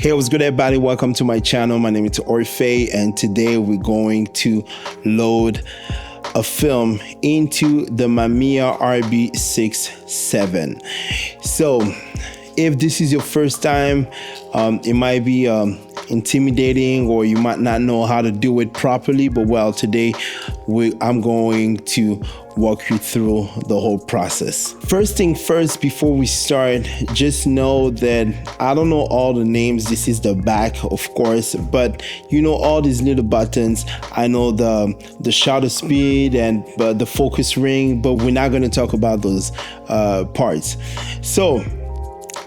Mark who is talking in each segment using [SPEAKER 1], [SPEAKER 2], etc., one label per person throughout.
[SPEAKER 1] Hey, what's good, everybody? Welcome to my channel. My name is Orphee, and today we're going to load a film into the Mamiya RB67. So if this is your first time, it might be intimidating, or you might not know how to do it properly, but well, today I'm going to walk you through the whole process. First thing first, before we start, just know that I don't know all the names. This is the back, of course, but you know all these little buttons. I know the shutter speed and the focus ring, but we're not going to talk about those parts. So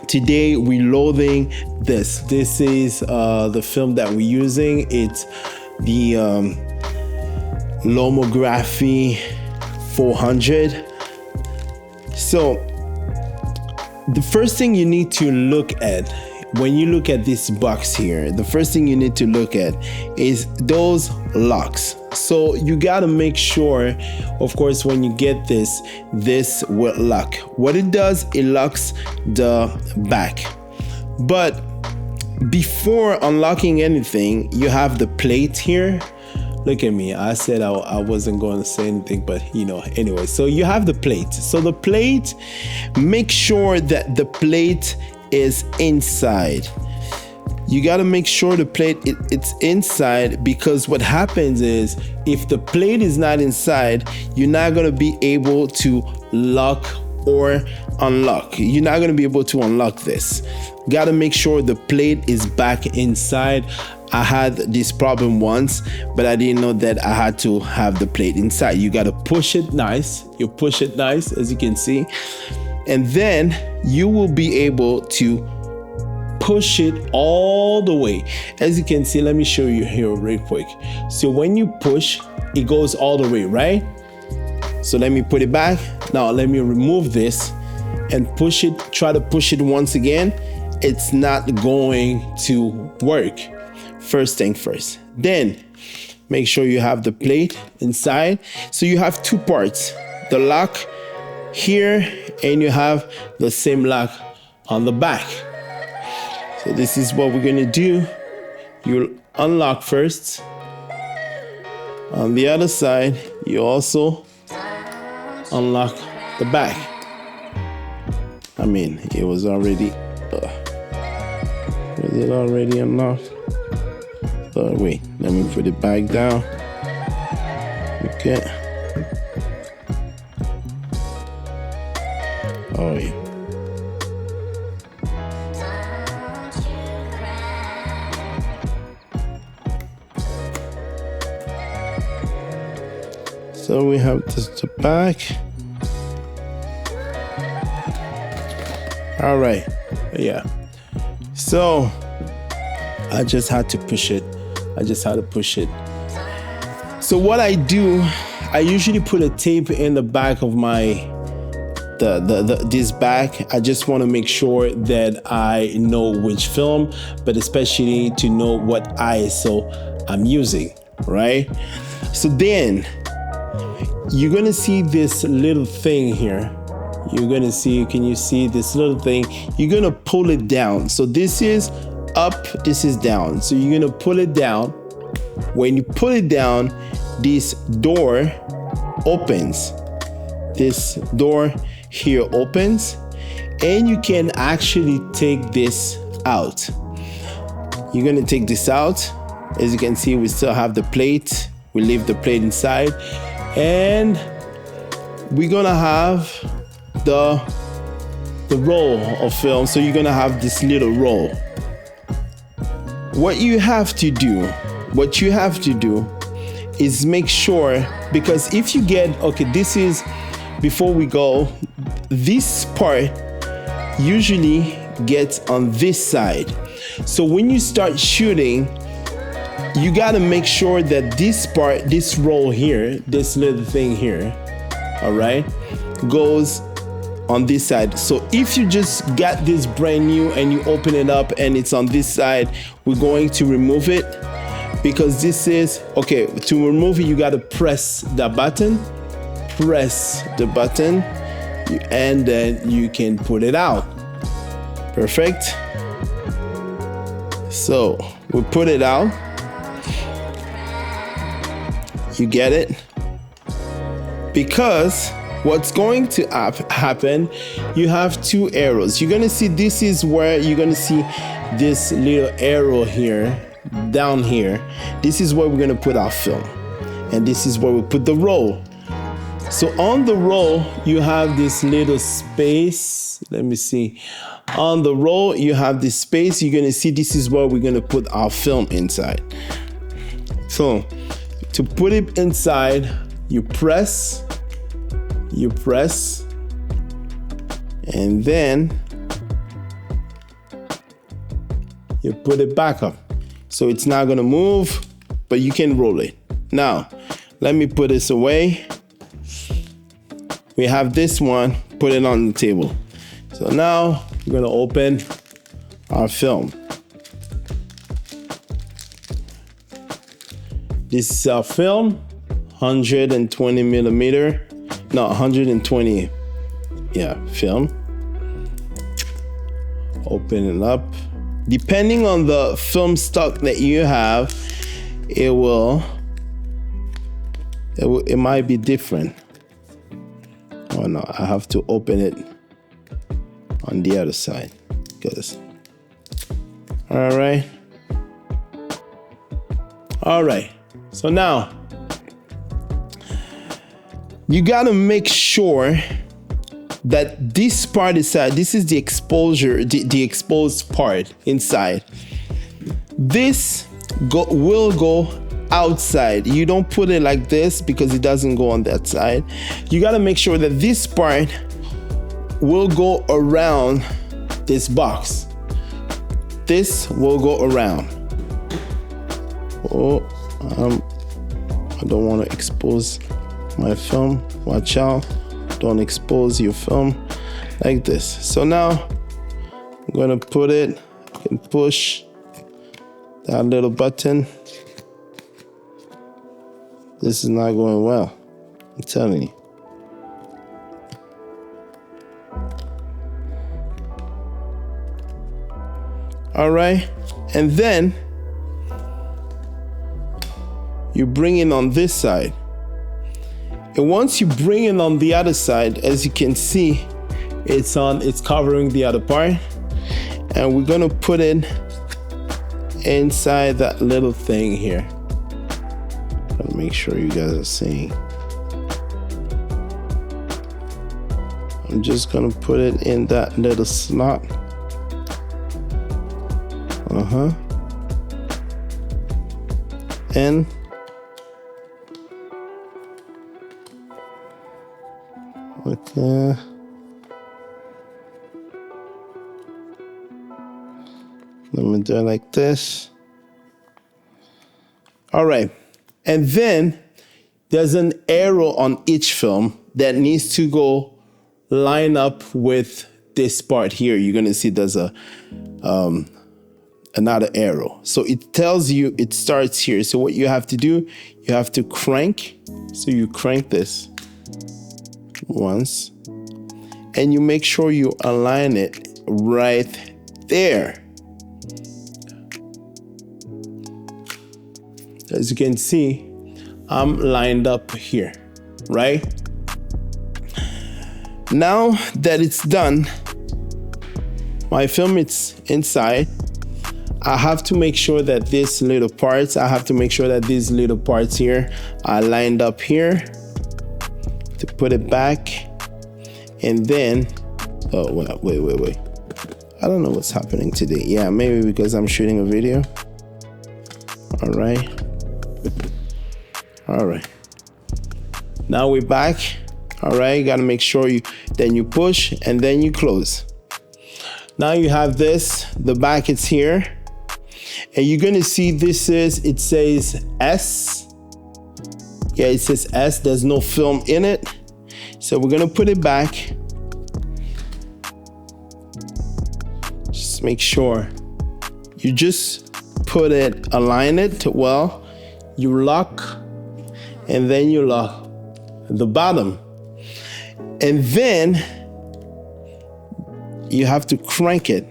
[SPEAKER 1] today we're loading this. This is the film that we're using. It's the Lomography 400. So the first thing you need to look at when you look at this box here, the first thing you need to look at is those locks. So you got to make sure, of course, when you get this will lock. What it does, it locks the back. But before unlocking anything, you have the plate here. Look at me. I said I wasn't going to say anything, but you know, anyway. So you have the plate. So the plate, make sure that the plate is inside. You got to make sure the plate it's inside, because what happens is if the plate is not inside, you're not going to be able to lock or unlock. You're not going to be able to unlock this. Got to make sure the plate is back inside. I had this problem once, but I didn't know that I had to have the plate inside. You got to push it nice. You push it nice, as you can see, and then you will be able to push it all the way. As you can see, let me show you here real quick. So when you push, it goes all the way, right? So let me put it back. Now let me remove this and push it. Try to push it once again. It's not going to work. First thing first. Then make sure you have the plate inside. So you have two parts, the lock here, and you have the same lock on the back. So this is what we're gonna do. You'll unlock first. On the other side, you also unlock the back. I mean, it was already was it already unlocked? Wait, let me put it back down. Okay. Oh yeah. So we have this the back. All right. Yeah. So I just had to push it. So what I do, I usually put a tape in the back of my this back. I just want to make sure that I know which film, but especially to know what ISO I'm using, right? So then you're gonna see this little thing here. You're gonna see, can you see this little thing? You're gonna pull it down. So this is up, this is down. So you're gonna pull it down. When you pull it down, this door opens. This door here opens, and you can actually take this out. You're gonna take this out. As you can see, we still have the plate. We leave the plate inside, and we're gonna have the roll of film. So you're gonna have this little roll. What you have to do is make sure, because if you get, okay, this is, before we go, this part usually gets on this side. So when you start shooting, you got to make sure that this part, this roll here, this little thing here, all right, goes on this side. So if you just got this brand new and you open it up and it's on this side, we're going to remove it, because this is, okay, to remove it, you got to press the button, and then you can put it out. Perfect. So we put it out. You get it? Because what's going to happen, you have two arrows. You're gonna see, this is where you're gonna see this little arrow here, down here. This is where we're gonna put our film. And this is where we put the roll. So on the roll, you have this little space. Let me see. On the roll, you have this space. You're gonna see this is where we're gonna put our film inside. So to put it inside, you press, and then you put it back up. So it's not gonna move, but you can roll it. Now, let me put this away. We have this one, put it on the table. So now we're gonna open our film. This is our film, 120 millimeter, no, 120, yeah, film. Open it up. Depending on the film stock that you have, it might be different. Oh no, I have to open it on the other side, because, all right. So now you gotta make sure that this part inside, this is the exposure, the exposed part inside. This will go outside. You don't put it like this because it doesn't go on that side. You got to make sure that this part will go around this box. This will go around. Oh, I don't want to expose my film. Watch out. Don't expose your film like this. So now I'm going to put it and push that little button. This is not going well, I'm telling you. All right, and then you bring it on this side. And once you bring it on the other side, as you can see, it's covering the other part. And we're gonna put it inside that little thing here. Make sure you guys are seeing. I'm just gonna put it in that little slot. And okay. Let me do it like this. All right. And then there's an arrow on each film that needs to go line up with this part here. You're gonna see there's another arrow. So it tells you it starts here. So what you have to do, you have to crank. So you crank this once, and you make sure you align it right there. As you can see, I'm lined up here, right? Now that it's done, my film is inside. I have to make sure that these little parts here are lined up here to put it back. And then, oh, wait. I don't know what's happening today. Yeah, maybe because I'm shooting a video. All right. Now we're back. All right, you gotta make sure then you push and then you close. Now you have this, the back is here. And you're gonna see it says S. Yeah, it says S, there's no film in it. So we're gonna put it back. Just make sure you just align it well. You lock, and then you lock the bottom. And then you have to crank it.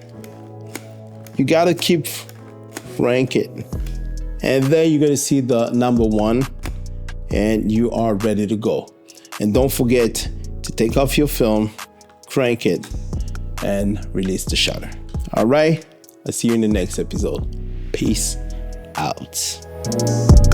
[SPEAKER 1] You gotta keep crank it. And then you're gonna see the number 1 and you are ready to go. And don't forget to take off your film, crank it, and release the shutter. All right, I'll see you in the next episode. Peace out.